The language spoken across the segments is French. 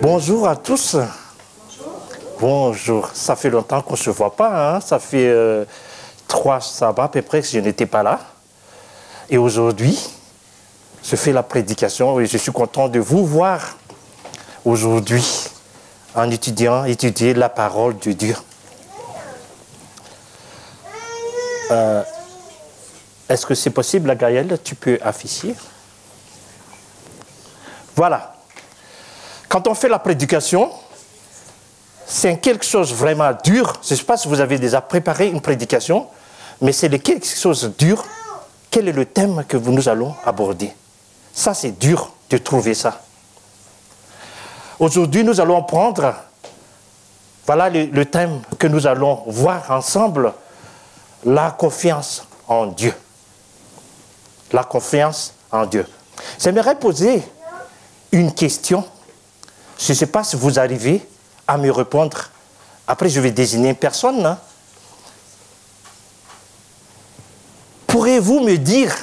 Bonjour à tous. Bonjour. Ça fait longtemps qu'on ne se voit pas. Hein? Ça fait 3 sabbats à peu près que je n'étais pas là. Et aujourd'hui, je fais la prédication et je suis content de vous voir aujourd'hui en étudier la parole de Dieu. Est-ce que c'est possible, Gaëlle? Tu peux afficher? Voilà. Quand on fait la prédication, c'est quelque chose de vraiment dur. Je ne sais pas si vous avez déjà préparé une prédication, mais c'est quelque chose de dur. Quel est le thème que nous allons aborder? Ça, c'est dur de trouver ça. Aujourd'hui, nous allons prendre, voilà le thème que nous allons voir ensemble, la confiance en Dieu. La confiance en Dieu. J'aimerais poser une question. Je ne sais pas si vous arrivez à me répondre. Après, je vais désigner une personne. Hein. Pourriez-vous me dire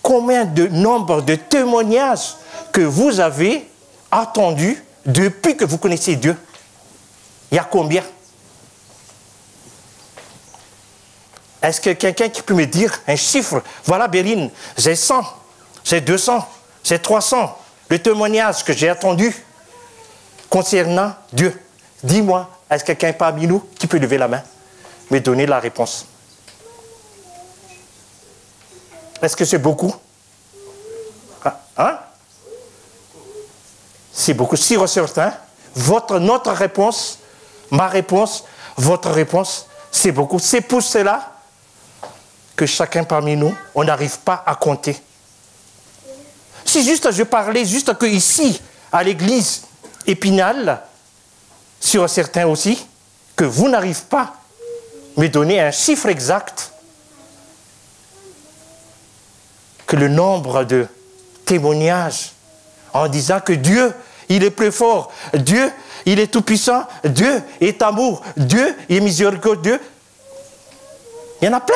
combien de nombre de témoignages que vous avez entendus depuis que vous connaissez Dieu? Il y a combien? Est-ce que quelqu'un qui peut me dire un chiffre? Voilà, Bérine, j'ai 100, j'ai 200, j'ai 300. Le témoignage que j'ai entendu concernant Dieu. Dis-moi, est-ce que quelqu'un parmi nous qui peut lever la main, me donner la réponse? Est-ce que c'est beaucoup? Hein? C'est beaucoup. Sur certains, notre réponse, ma réponse, votre réponse, c'est beaucoup. C'est pour cela que chacun parmi nous, on n'arrive pas à compter. Si juste je parlais, juste que ici, à l'église Épinal, sur certains aussi, que vous n'arrivez pas à me donner un chiffre exact, que le nombre de témoignages en disant que Dieu, il est plus fort, Dieu, il est tout-puissant, Dieu est amour, Dieu est miséricordieux. Il y en a plein.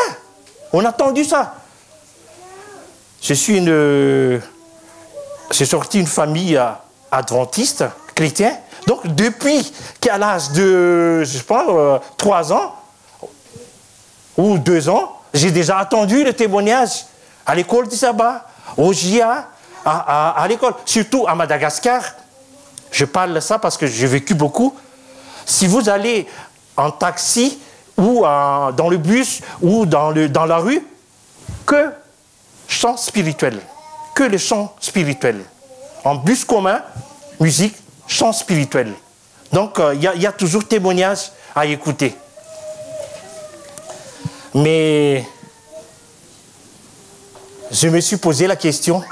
On a entendu ça. J'ai sorti une famille adventiste, chrétien. Donc, depuis qu'à l'âge de, je sais pas, 3 ans ou 2 ans, j'ai déjà entendu le témoignage à l'école du sabbat, au GIA, à l'école, surtout à Madagascar. Je parle de ça parce que j'ai vécu beaucoup. Si vous allez en taxi ou dans le bus ou dans la rue, que chant spirituel. Que le chant spirituel. En bus commun, musique, chant spirituel. Donc, il y a toujours témoignage à écouter. Mais je me suis posé la question,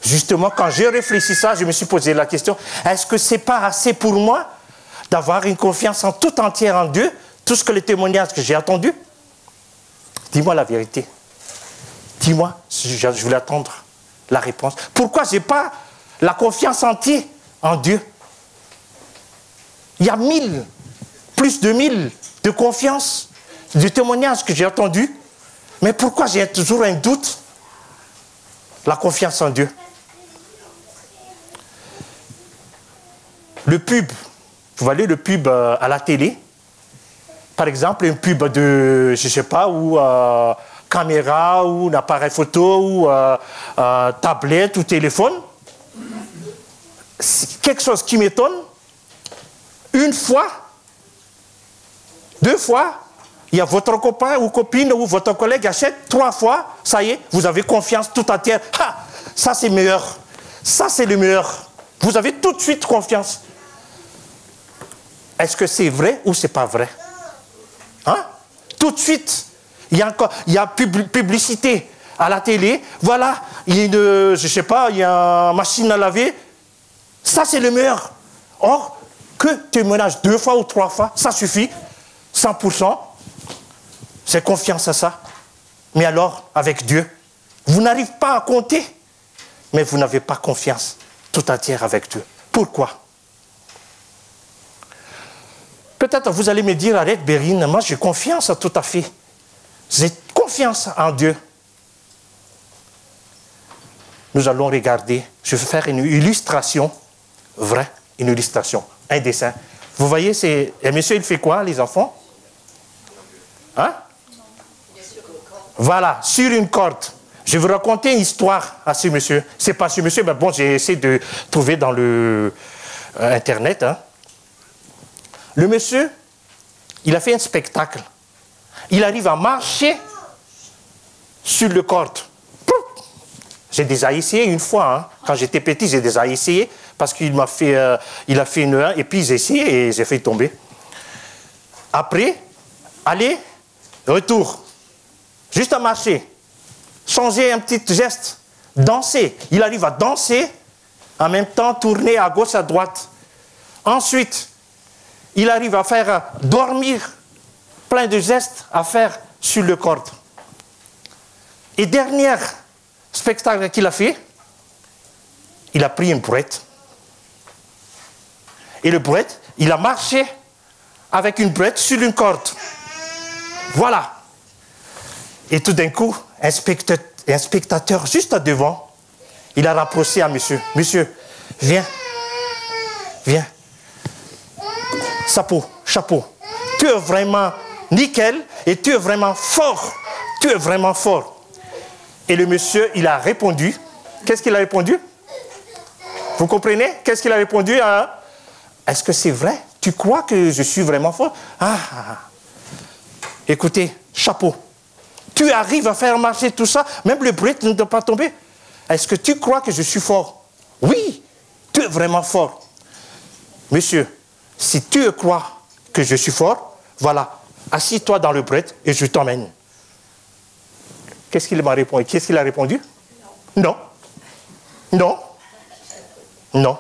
justement, quand j'ai réfléchi ça, je me suis posé la question, est-ce que ce n'est pas assez pour moi d'avoir une confiance en tout entière en Dieu, tout ce que les témoignages que j'ai entendus? Dis-moi la vérité. Dis-moi, je voulais attendre la réponse. Pourquoi je n'ai pas la confiance entière en Dieu? Il y a plus de 1000 de confiance, de témoignages que j'ai entendus. Mais pourquoi j'ai toujours un doute? La confiance en Dieu. Le pub, vous voyez le pub à la télé, par exemple, un pub de, je ne sais pas, ou caméra, ou un appareil photo, ou tablette, ou téléphone. C'est quelque chose qui m'étonne. Une fois, 2 fois, il y a votre copain ou copine ou votre collègue achète 3 fois, ça y est, vous avez confiance tout entière. Ah, ça c'est meilleur. Ça c'est le meilleur. Vous avez tout de suite confiance. Est-ce que c'est vrai ou c'est pas vrai? Hein? Tout de suite, il y a publicité à la télé. Voilà, il y a une, je sais pas, il y a une machine à laver. Ça c'est le meilleur. Or, que témoignage 2 fois ou 3 fois, ça suffit. 100%. C'est confiance à ça. Mais alors, avec Dieu, vous n'arrivez pas à compter, mais vous n'avez pas confiance tout entière avec Dieu. Pourquoi? Peut-être vous allez me dire, arrête Bérine, moi j'ai confiance tout à fait. J'ai confiance en Dieu. Nous allons regarder, je vais faire une illustration vraie une illustration, un dessin. Vous voyez, et monsieur, il fait quoi, les enfants? Hein? Voilà, sur une corde. Je vais vous raconter une histoire à ce monsieur. C'est pas ce monsieur, mais bon, j'ai essayé de trouver dans le Internet. Hein. Le monsieur, il a fait un spectacle. Il arrive à marcher sur le corde. J'ai déjà essayé une fois. Hein. Quand j'étais petit, j'ai déjà essayé parce qu'il m'a fait, il a fait une heure et puis j'ai essayé et j'ai fait tomber. Après, aller, retour. Juste à marcher. Changer un petit geste. Danser. Il arrive à danser, en même temps tourner à gauche, à droite. Ensuite, il arrive à faire dormir. Plein de gestes à faire sur le corde. Et dernier spectacle qu'il a fait, il a pris une brouette. Et le brouette, il a marché avec une brouette sur une corde. Voilà. Et tout d'un coup, un spectateur juste devant, il a rapproché à monsieur. Monsieur, viens. Viens. Chapeau. Tu es vraiment nickel et tu es vraiment fort. Tu es vraiment fort. Et le monsieur, il a répondu. Qu'est-ce qu'il a répondu? Vous comprenez? Qu'est-ce qu'il a répondu à... Est-ce que c'est vrai? Tu crois que je suis vraiment fort? Écoutez, chapeau. Tu arrives à faire marcher tout ça, même le bruit ne doit pas tomber. Est-ce que tu crois que je suis fort? Oui, tu es vraiment fort. Monsieur, si tu crois que je suis fort, voilà, assis-toi dans le bret et je t'emmène. Qu'est-ce qu'il m'a répondu? Qu'est-ce qu'il a répondu? Non. Non. Non.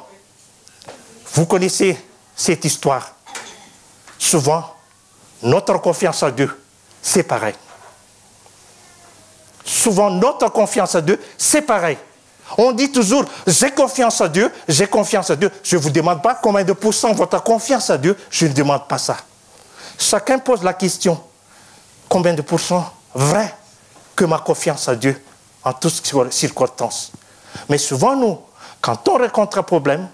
Vous connaissez cette histoire. Souvent, notre confiance en Dieu, c'est pareil. Souvent, notre confiance en Dieu, c'est pareil. On dit toujours, j'ai confiance en Dieu, j'ai confiance en Dieu. Je ne vous demande pas combien de pourcents votre confiance en Dieu, je ne demande pas ça. Chacun pose la question, combien de pourcents vrai que ma confiance en Dieu en toutes circonstances. Mais souvent, nous, quand on rencontre un problème,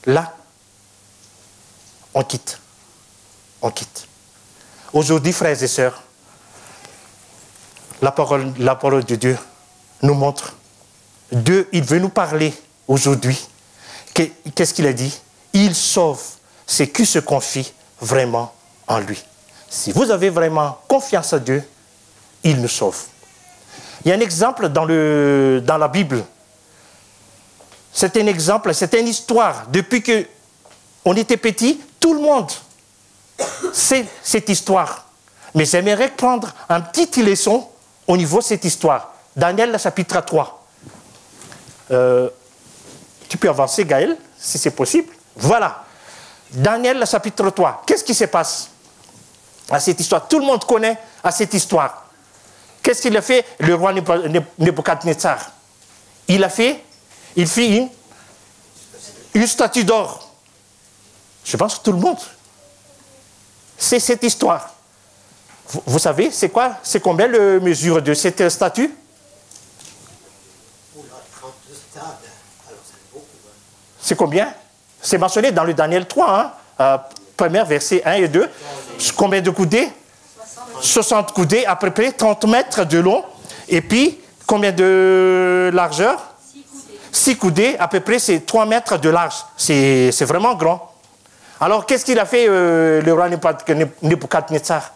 là, on quitte. On quitte. Aujourd'hui, frères et sœurs, la parole de Dieu nous montre. Dieu, il veut nous parler aujourd'hui. Qu'est-ce qu'il a dit? Il sauve ceux qui se confient vraiment en lui. Si vous avez vraiment confiance en Dieu, il nous sauve. Il y a un exemple dans la Bible. C'est un exemple, c'est une histoire. Depuis qu'on était petit, tout le monde sait cette histoire. Mais j'aimerais prendre un petit leçon au niveau de cette histoire. Daniel, chapitre 3. Tu peux avancer, Gaël, si c'est possible. Voilà. Daniel, chapitre 3. Qu'est-ce qui se passe à cette histoire? Tout le monde connaît à cette histoire. Qu'est-ce qu'il a fait, le roi Nebuchadnezzar? Il fit une statue d'or. Je pense que tout le monde sait cette histoire. Vous savez, c'est quoi? C'est combien la mesure de cette statue? C'est combien? C'est mentionné dans le Daniel 3, hein? Premier verset 1 et 2. Combien de coudées? 60 coudées, à peu près 30 mètres de long. Et puis, combien de largeur? 6 coudées, à peu près, c'est 3 mètres de large. C'est vraiment grand. Alors, qu'est-ce qu'il a fait, le roi Nebuchadnezzar?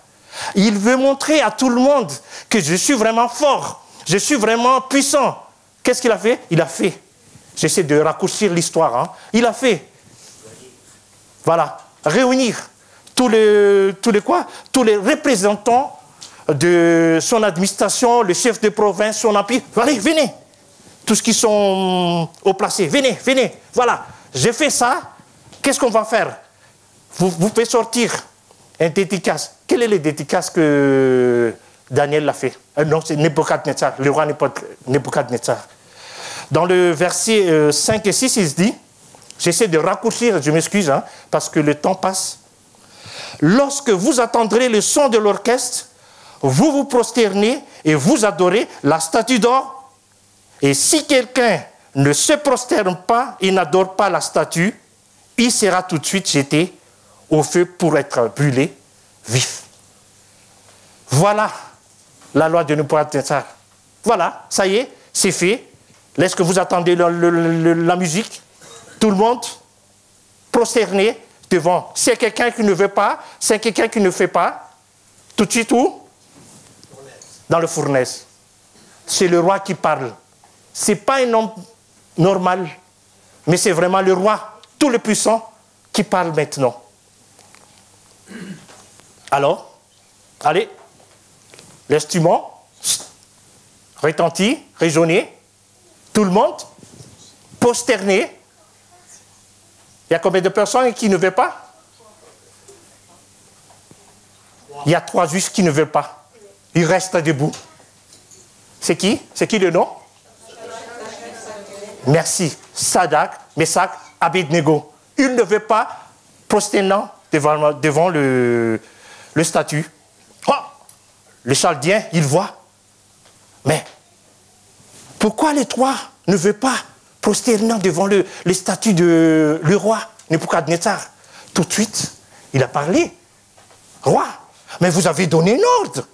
Il veut montrer à tout le monde que je suis vraiment fort, je suis vraiment puissant. Qu'est-ce qu'il a fait? Il a fait. J'essaie de raccourcir l'histoire. Hein. Il a fait. Voilà. Réunir tous les représentants de son administration, le chef de province, son empire. Allez, venez. Tous ceux qui sont au placé, venez. Voilà. J'ai fait ça. Qu'est-ce qu'on va faire? Vous pouvez sortir un dédicace. Quelle est le dédicace que Daniel a fait? Non, c'est Nebuchadnezzar, le roi Nebuchadnezzar. Dans le verset 5 et 6, il se dit, j'essaie de raccourcir, je m'excuse, hein, parce que le temps passe. Lorsque vous entendrez le son de l'orchestre, vous vous prosternez et vous adorez la statue d'or. Et si quelqu'un ne se prosterne pas et n'adore pas la statue, il sera tout de suite jeté au feu pour être brûlé vif. Voilà la loi de Nebuchadnezzar. Voilà, ça y est, c'est fait. Est-ce que vous attendez la musique? Tout le monde prosterné devant. C'est quelqu'un qui ne veut pas, c'est quelqu'un qui ne fait pas. Tout de suite où? Dans le fournaise. C'est le roi qui parle. Ce n'est pas un homme normal, mais c'est vraiment le roi, tout le puissant, qui parle maintenant. Alors, allez, l'instrument retentit, résonné, tout le monde prosterné. Il y a combien de personnes qui ne veulent pas? Il y a 3 Juifs qui ne veulent pas. Ils restent debout. C'est qui? C'est qui le nom? Merci. Sadak, Meshach, Abednego. Ils ne veulent pas prosterner devant le statut. Oh, le Chaldien, il voit. Mais pourquoi les 3 ne veulent pas prosterner devant le statut de le roi Nebuchadnezzar? Tout de suite, il a parlé. Roi, mais vous avez donné un ordre.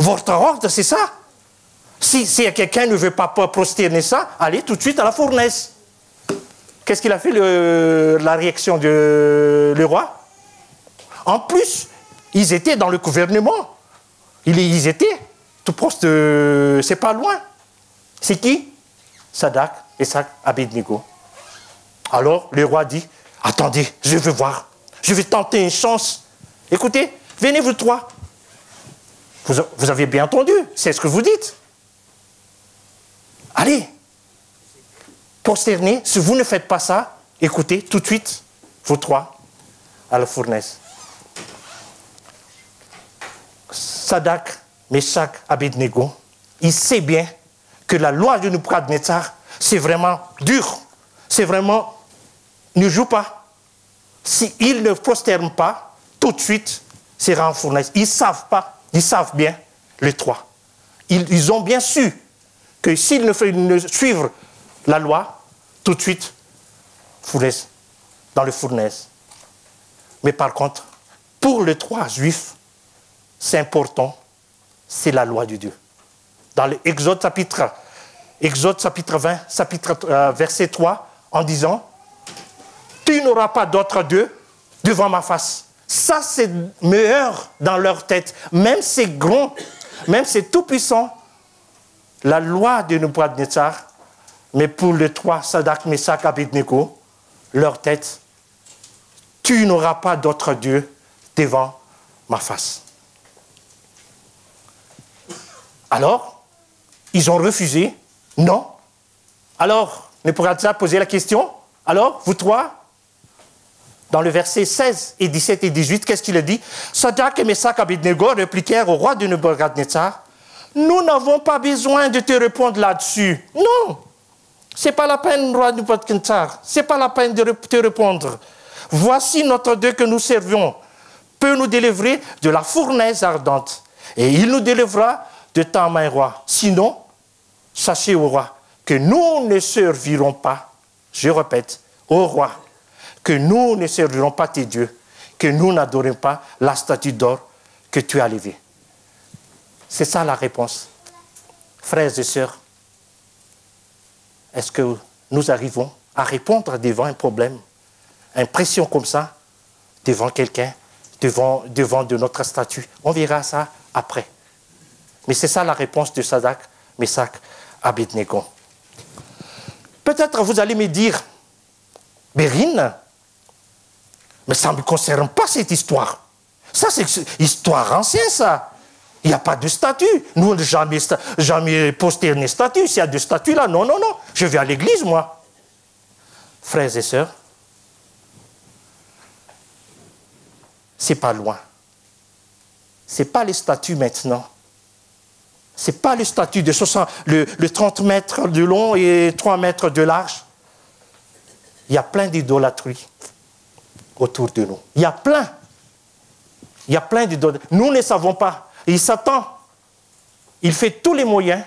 Votre ordre, c'est ça. Si quelqu'un ne veut pas prosterner ça, allez tout de suite à la fournaise. Qu'est-ce qu'il a fait la réaction du roi? En plus, ils étaient dans le gouvernement. Ils étaient tout proche de... C'est pas loin. C'est qui? Sadak, Meshach, Abednego. Alors, le roi dit, attendez, je veux voir. Je vais tenter une chance. Écoutez, venez vous 3. Vous avez bien entendu, c'est ce que vous dites. Allez, prosternez, si vous ne faites pas ça, écoutez, tout de suite, vous 3, à la fournaise. Sadak, Meshach, Abednego, il sait bien que la loi de Nebuchadnezzar, c'est vraiment dur, c'est vraiment, ne joue pas. S'ils ne prosternent pas, tout de suite, c'est en fournaise. Ils ne savent pas, ils savent bien, les 3. Ils ont bien su que s'ils ne suivent la loi, tout de suite, fournaise, dans le fournaise. Mais par contre, pour les 3 Juifs, c'est important, c'est la loi de Dieu. Dans l'Exode chapitre 20, verset 3, en disant, « Tu n'auras pas d'autre Dieu devant ma face. » Ça, c'est meilleur dans leur tête. Même c'est grand, même c'est tout puissant, la loi de Nebuchadnezzar, mais pour les 3, Sadak, Meshach, Abednego, leur tête, tu n'auras pas d'autre Dieu devant ma face. Alors, ils ont refusé, non. Alors, Nebuchadnezzar posait la question, alors, vous 3, dans le verset 16 et 17 et 18, qu'est-ce qu'il a dit? Sadak et Meshach, Abednego répliquèrent au roi de Nebuchadnezzar, nous n'avons pas besoin de te répondre là-dessus. Non, ce n'est pas la peine, roi Nebuchadnezzar, ce n'est pas la peine de te répondre. Voici notre Dieu que nous servons, peut nous délivrer de la fournaise ardente, et il nous délivrera de ta main, roi. Sinon, sachez au roi que nous ne servirons pas, je répète, au roi, que nous ne servirons pas tes dieux, que nous n'adorons pas la statue d'or que tu as levée. C'est ça la réponse. Frères et sœurs, est-ce que nous arrivons à répondre devant un problème, une pression comme ça, devant quelqu'un, devant de notre statut? On verra ça après. Mais c'est ça la réponse de Sadak, Meshach, Abednego. Peut-être vous allez me dire, Bérine, mais ça ne me concerne pas cette histoire. Ça, c'est une histoire ancienne, ça. Il n'y a pas de statut. Nous, on n'a jamais posterné statut. S'il y a de statut là, non, non, non. Je vais à l'église, moi. Frères et sœurs, c'est pas loin. Ce n'est pas les statuts maintenant. Ce n'est pas le statut de 60, le 30 mètres de long et 3 mètres de large. Il y a plein d'idolâtries autour de nous. Il y a plein. Il y a plein d'idolâtries. Nous ne savons pas. Et Satan, il fait tous les moyens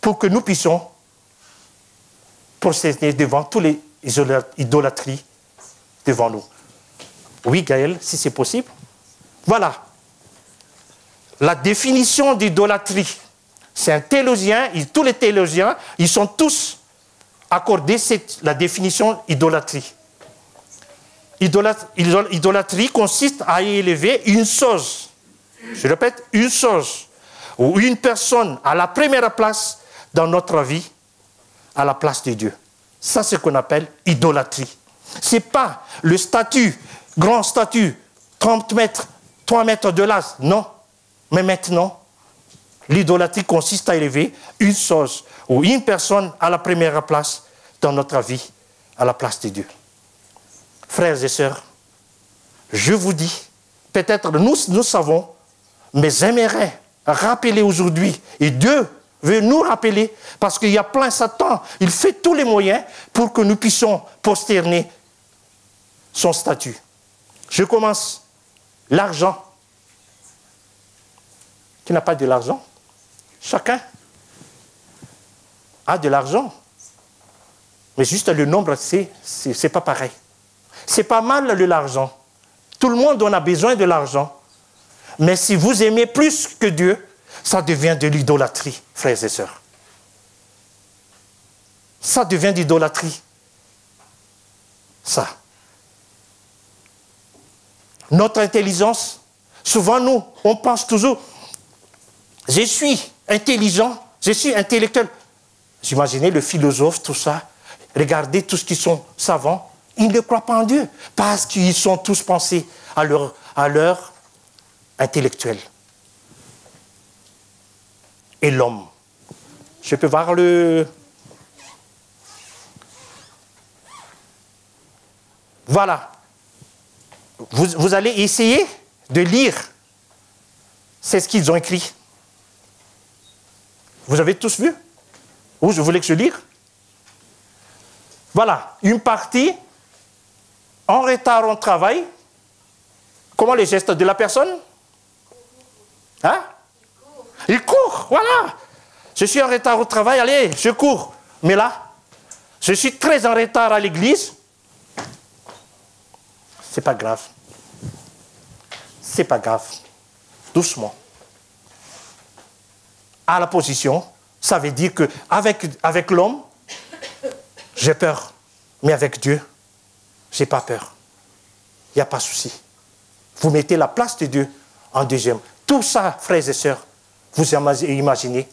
pour que nous puissions procéder devant toutes les idolâtries devant nous. Oui, Gaël, si c'est possible. Voilà. La définition d'idolâtrie. C'est un théologien, tous les théologiens, ils sont tous accordés la définition idolâtrie. Idolâtrie consiste à élever une chose, je répète, une chose, ou une personne à la première place dans notre vie, à la place de Dieu. Ça, c'est ce qu'on appelle idolâtrie. Ce n'est pas le statut, grand statut, 30 mètres, 3 mètres de large, non. Mais maintenant, l'idolâtrie consiste à élever une chose ou une personne à la première place dans notre vie, à la place de Dieu. Frères et sœurs, je vous dis, peut-être nous savons, mais j'aimerais rappeler aujourd'hui, et Dieu veut nous rappeler, parce qu'il y a plein Satan, il fait tous les moyens pour que nous puissions prosterner son statut. Je commence. L'argent. Qui n'a pas de l'argent? Chacun a de l'argent. Mais juste le nombre, c'est pas pareil. C'est pas mal l'argent. Tout le monde en a besoin de l'argent. Mais si vous aimez plus que Dieu, ça devient de l'idolâtrie, frères et sœurs. Ça devient de l'idolâtrie. Ça. Notre intelligence, souvent nous, on pense toujours, je suis intelligent, je suis intellectuel. J'imaginais le philosophe, tout ça, regardez tous ceux qui sont savants, ils ne croient pas en Dieu, parce qu'ils sont tous pensés à leur intellectuel. Et l'homme. Je peux voir le... Voilà. Vous allez essayer de lire. C'est ce qu'ils ont écrit. Vous avez tous vu? Ou je voulais que je lise? Voilà. Une partie en retard au travail. Comment les gestes de la personne? Hein? Il court, voilà. Je suis en retard au travail, allez, je cours. Mais là, je suis très en retard à l'église. C'est pas grave. C'est pas grave. Doucement. À la position, ça veut dire qu'avec l'homme, j'ai peur. Mais avec Dieu, je n'ai pas peur. Il n'y a pas de souci. Vous mettez la place de Dieu en deuxième. Tout ça, frères et sœurs, vous imaginez,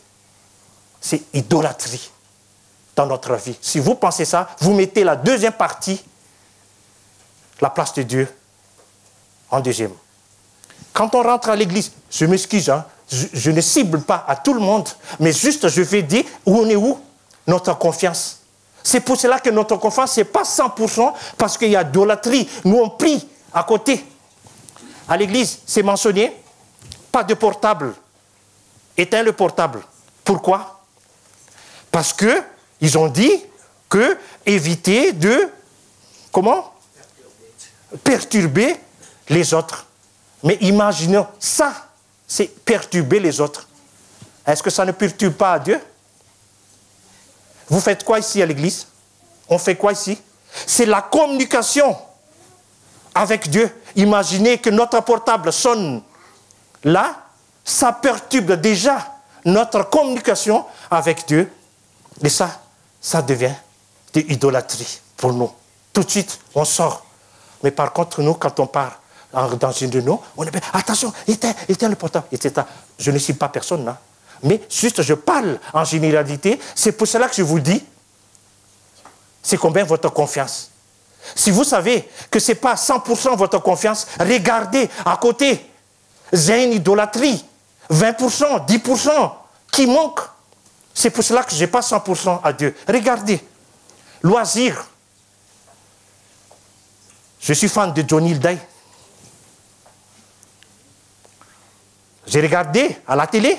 c'est idolâtrie dans notre vie. Si vous pensez ça, vous mettez la deuxième partie, la place de Dieu, en deuxième. Quand on rentre à l'église, je m'excuse, hein, je ne cible pas à tout le monde, mais juste je vais dire où on est où notre confiance. C'est pour cela que notre confiance, ce n'est pas 100% parce qu'il y a idolâtrie. Nous, on prie à côté. À l'église, c'est mentionné, pas de portable. Éteins le portable. Pourquoi? Parce qu'ils ont dit que éviter de, comment? Perturber les autres. Mais imaginons, ça, c'est perturber les autres. Est-ce que ça ne perturbe pas Dieu? Vous faites quoi ici à l'église? On fait quoi ici? C'est la communication avec Dieu. Imaginez que notre portable sonne là, ça perturbe déjà notre communication avec Dieu. Et ça devient de l'idolâtrie pour nous. Tout de suite, on sort. Mais par contre, nous, quand on part dans une de nous, on dit attention, éteins le portable, etc. Je ne suis pas personne, hein. Mais juste, je parle en généralité. C'est pour cela que je vous dis, c'est combien votre confiance. Si vous savez que ce n'est pas 100% votre confiance, regardez à côté. J'ai une idolâtrie. 20%, 10% qui manque. C'est pour cela que je n'ai pas 100% à Dieu. Regardez. Loisir. Je suis fan de Johnny Hallyday. J'ai regardé à la télé.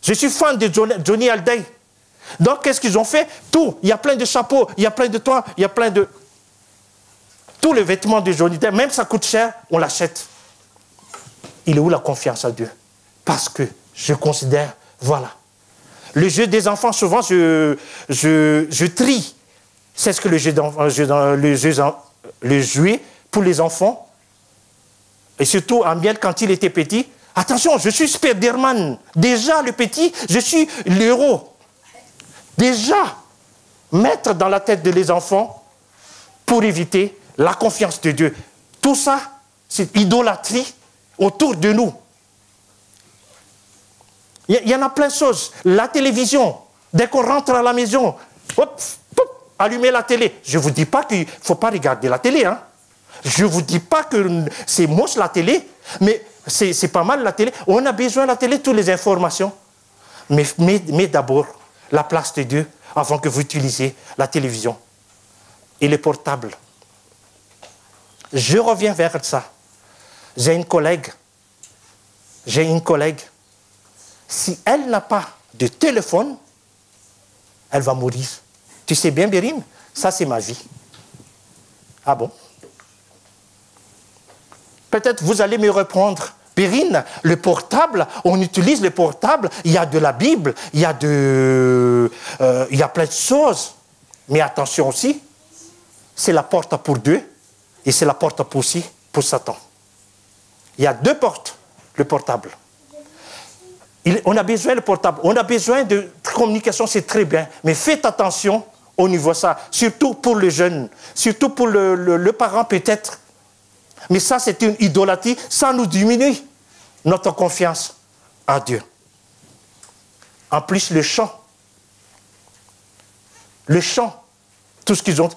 Je suis fan de Johnny Hallyday. Donc, qu'est-ce qu'ils ont fait? Tout. Il y a plein de chapeaux, il y a plein de toits, il y a plein de... Tous les vêtements de Johnny Hallyday, même ça coûte cher, on l'achète. Il est où la confiance à Dieu? Parce que je considère, voilà. Le jeu des enfants, souvent, je trie. C'est ce que le jouet pour les enfants, et surtout Amiel quand il était petit. Attention, je suis Spider-Man. Déjà, le petit, je suis l'héros. Déjà, mettre dans la tête de les enfants pour éviter la confiance de Dieu. Tout ça, c'est idolâtrie autour de nous. Il y en a plein de choses. La télévision, dès qu'on rentre à la maison, hop, hop, allumer la télé. Je ne vous dis pas qu'il ne faut pas regarder la télé. Hein. Je ne vous dis pas que c'est moche la télé, mais c'est pas mal la télé. On a besoin de la télé, toutes les informations. Mais d'abord, la place de Dieu avant que vous utilisiez la télévision et les portables. Je reviens vers ça. J'ai une collègue. Si elle n'a pas de téléphone, elle va mourir. Tu sais bien, Bérim, ça c'est ma vie. Ah bon? Peut-être vous allez me reprendre. Bérine, le portable, on utilise le portable, il y a de la Bible, il y a plein de choses. Mais attention aussi, c'est la porte pour Dieu et c'est la porte aussi pour Satan. Il y a deux portes, le portable. On a besoin du portable, on a besoin de communication, c'est très bien. Mais faites attention au niveau de ça, surtout pour les jeunes, surtout pour le parent peut-être. Mais ça, c'est une idolâtrie, ça nous diminue notre confiance en Dieu. En plus, le chant, tout ce qu'ils ont.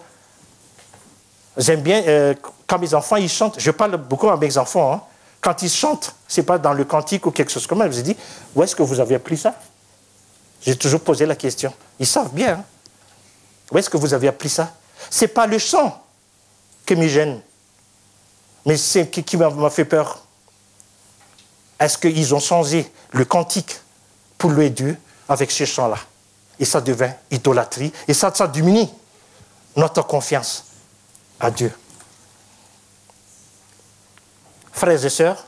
J'aime bien, quand mes enfants, ils chantent, je parle beaucoup à mes enfants, hein, quand ils chantent, ce n'est pas dans le cantique ou quelque chose comme ça, je dis, où est-ce que vous avez appris ça? J'ai toujours posé la question. Ils savent bien. Hein? Où est-ce que vous avez appris ça? Ce n'est pas le chant qui me gêne, mais c'est qui m'a fait peur. Est-ce qu'ils ont changé le cantique pour louer Dieu avec ce chant-là? Et ça devient idolâtrie, et ça diminue notre confiance à Dieu. Frères et sœurs,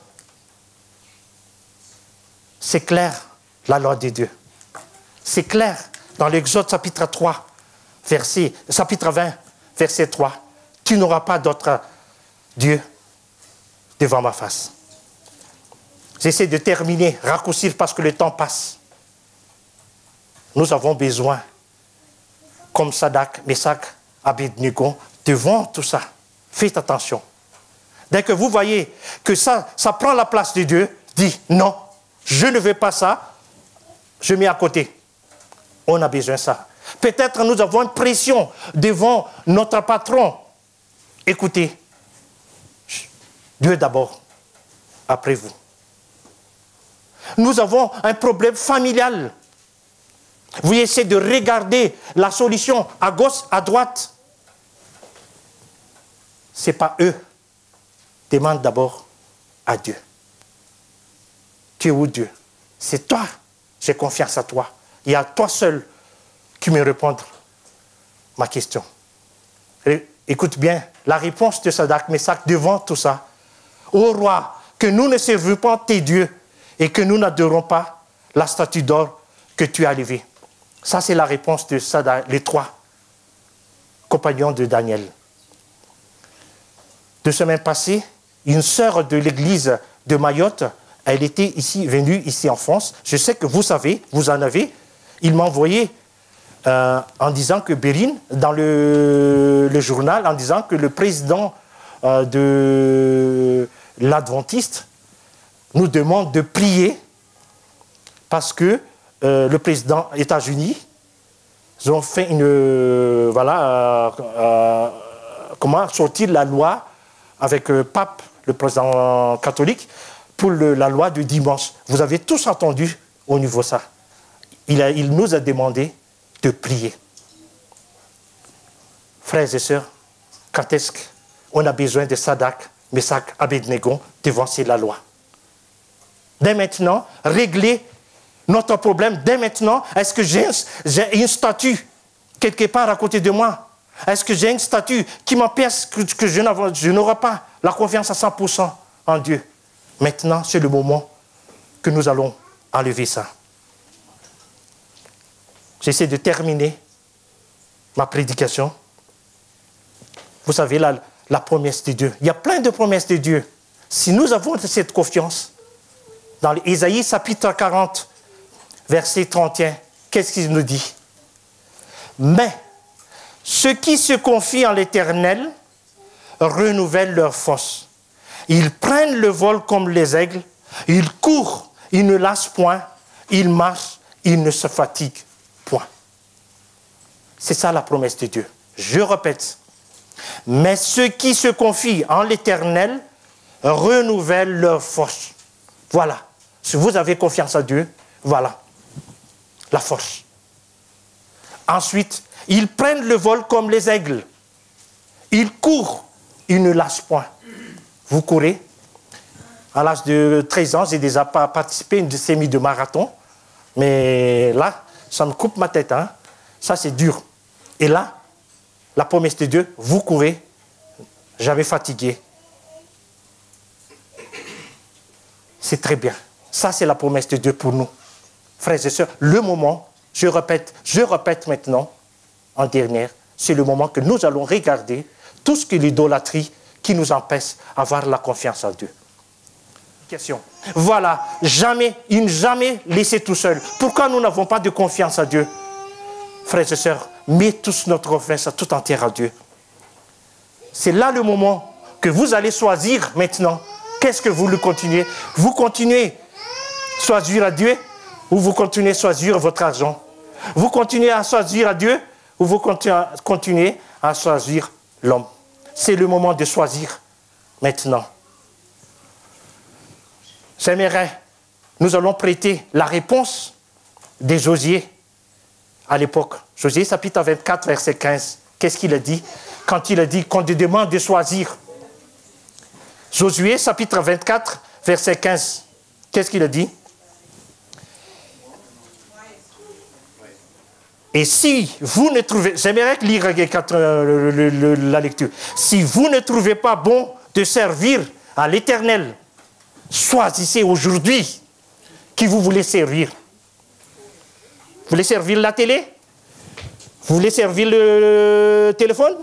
c'est clair, la loi de Dieu. C'est clair dans l'Exode chapitre 3, chapitre 20, verset 3. Tu n'auras pas d'autre Dieu devant ma face. J'essaie de terminer, raccourcir parce que le temps passe. Nous avons besoin, comme Sadak, Mesak, Abednego, devant tout ça. Faites attention. Dès que vous voyez que ça prend la place de Dieu, dites non, je ne veux pas ça, je mets à côté. On a besoin de ça. Peut-être nous avons une pression devant notre patron. Écoutez, Dieu d'abord, après vous. Nous avons un problème familial. Vous essayez de regarder la solution à gauche, à droite. Ce n'est pas eux. Demande d'abord à Dieu. Tu es où, Dieu? C'est toi. J'ai confiance à toi. Il y a toi seul qui me répondre ma question. Et écoute bien, la réponse de Sadak, Mesak devant tout ça. Ô roi, que nous ne servons pas tes dieux et que nous n'adorons pas la statue d'or que tu as levée. Ça, c'est la réponse de Sadak, les trois compagnons de Daniel. De semaine passée, une sœur de l'église de Mayotte, elle était venue ici en France. Je sais que vous savez, vous en avez. Il m'a envoyé en disant que Bérine, dans le journal, en disant que le président de l'Adventiste nous demande de prier parce que le président des États-Unis, ils ont fait comment sortir la loi avec le pape, le président catholique, pour la loi du dimanche. Vous avez tous entendu au niveau de ça. Il nous a demandé de prier. Frères et sœurs, quand est-ce qu'on a besoin de Sadak, Mesak, Abednego devant la loi? Dès maintenant, régler notre problème. Dès maintenant, est-ce que j'ai une statue quelque part à côté de moi? Est-ce que j'ai une statue qui m'empêche que je n'aurai pas la confiance à 100% en Dieu? Maintenant, c'est le moment que nous allons enlever ça. J'essaie de terminer ma prédication. Vous savez, la promesse de Dieu. Il y a plein de promesses de Dieu. Si nous avons cette confiance, dans Ésaïe chapitre 40, verset 31, qu'est-ce qu'il nous dit? Mais ceux qui se confient en l'Éternel renouvellent leur force. Ils prennent le vol comme les aigles, ils courent, ils ne lâchent point, ils marchent, ils ne se fatiguent point. C'est ça la promesse de Dieu. Je répète. Mais ceux qui se confient en l'Éternel renouvellent leur force. Voilà. Si vous avez confiance en Dieu, voilà. La force. Ensuite, ils prennent le vol comme les aigles. Ils courent, ils ne lâchent point. Vous courez. À l'âge de 13 ans, j'ai déjà participé à une série de marathon. Mais là, ça me coupe ma tête. Hein. Ça, c'est dur. Et là, la promesse de Dieu, vous courez. J'avais fatigué. C'est très bien. Ça, c'est la promesse de Dieu pour nous. Frères et sœurs, le moment, je répète maintenant, en dernière, c'est le moment que nous allons regarder tout ce que l'idolâtrie qui nous empêche d'avoir la confiance en Dieu. Question. Voilà, jamais laissé tout seul. Pourquoi nous n'avons pas de confiance en Dieu? Frères et sœurs, mettez tous notre confiance tout entière à Dieu. C'est là le moment que vous allez choisir maintenant. Qu'est-ce que vous le continuez? Vous continuez à choisir à Dieu ou vous continuez à choisir votre argent? Vous continuez à choisir à Dieu ou vous continuez à choisir l'homme? C'est le moment de choisir maintenant. J'aimerais, nous allons prêter la réponse de Josué à l'époque. Josué chapitre 24, verset 15. Qu'est-ce qu'il a dit? Quand il a dit qu'on te demande de choisir. Josué chapitre 24, verset 15. Qu'est-ce qu'il a dit? Et si vous ne trouvez... J'aimerais lire la lecture. Si vous ne trouvez pas bon de servir à l'Éternel, choisissez aujourd'hui qui vous voulez servir. Vous voulez servir la télé? Vous voulez servir le téléphone?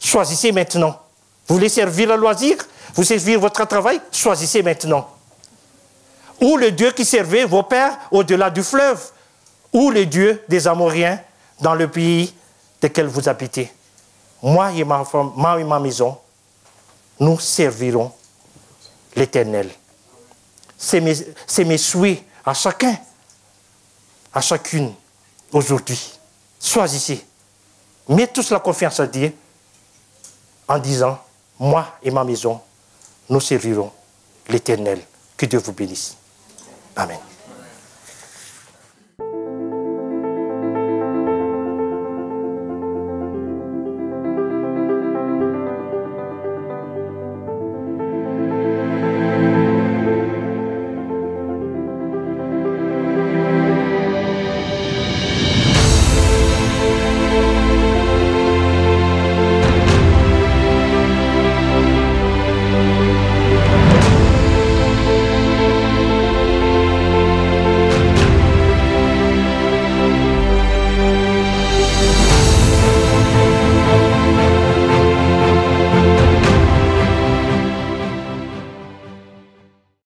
Choisissez maintenant. Vous voulez servir le loisir? Vous voulez servir votre travail? Choisissez maintenant. Ou le Dieu qui servait vos pères au-delà du fleuve, ou le Dieu des Amoréens dans le pays lequel vous habitez. Moi et ma femme, moi et ma maison, nous servirons l'Éternel. C'est mes souhaits à chacun, à chacune, aujourd'hui. Choisissez. Mettez tous la confiance à Dieu en disant, moi et ma maison, nous servirons l'Éternel. Que Dieu vous bénisse. Amen.